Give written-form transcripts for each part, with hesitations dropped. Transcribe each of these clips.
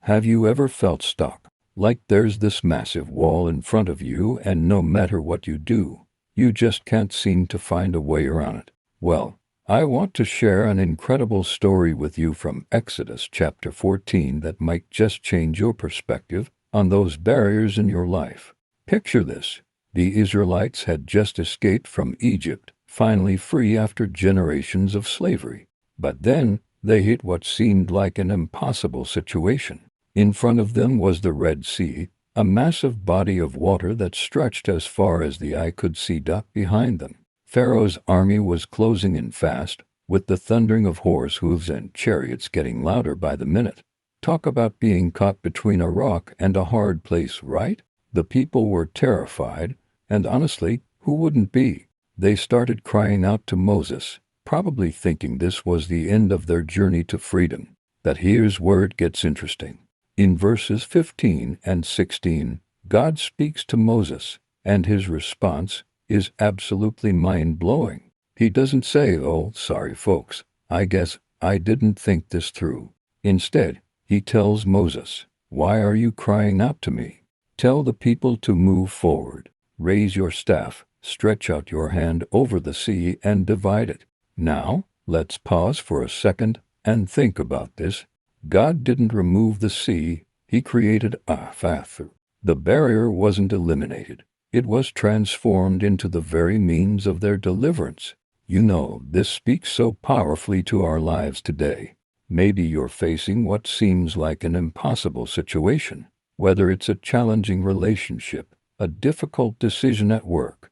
Have you ever felt stuck? Like there's this massive wall in front of you and no matter what you do, you just can't seem to find a way around it. Well, I want to share an incredible story with you from Exodus chapter 14 that might just change your perspective on those barriers in your life. Picture this. The Israelites had just escaped from Egypt, finally free after generations of slavery. But then they hit what seemed like an impossible situation. In front of them was the Red Sea, a massive body of water that stretched as far as the eye could see. Behind them, Pharaoh's army was closing in fast, with the thundering of horse hooves and chariots getting louder by the minute. Talk about being caught between a rock and a hard place, right? The people were terrified, and honestly, who wouldn't be? They started crying out to Moses, probably thinking this was the end of their journey to freedom. But here's where it gets interesting. In verses 15 and 16, God speaks to Moses, and his response is absolutely mind-blowing. He doesn't say, "Oh, sorry folks, I guess I didn't think this through." Instead, he tells Moses, "Why are you crying out to me? Tell the people to move forward. Raise your staff, stretch out your hand over the sea and divide it." Now, let's pause for a second and think about this. God didn't remove the sea, he created a path. The barrier wasn't eliminated. It was transformed into the very means of their deliverance. This speaks so powerfully to our lives today. Maybe you're facing what seems like an impossible situation, whether it's a challenging relationship, a difficult decision at work,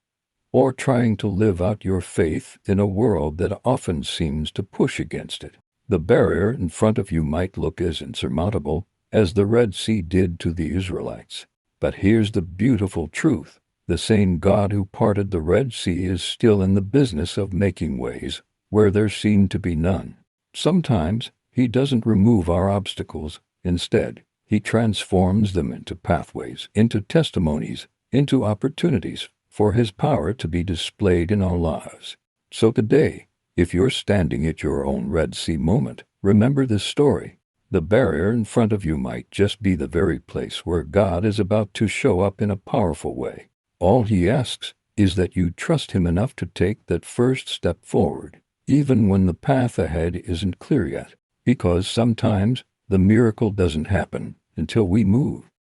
or trying to live out your faith in a world that often seems to push against it. The barrier in front of you might look as insurmountable as the Red Sea did to the Israelites. But here's the beautiful truth. The same God who parted the Red Sea is still in the business of making ways where there seemed to be none. Sometimes he doesn't remove our obstacles. Instead, he transforms them into pathways, into testimonies, into opportunities for his power to be displayed in our lives. So today, if you're standing at your own Red Sea moment, remember this story. The barrier in front of you might just be the very place where God is about to show up in a powerful way. All he asks is that you trust him enough to take that first step forward, even when the path ahead isn't clear yet. Because sometimes the miracle doesn't happen until we move.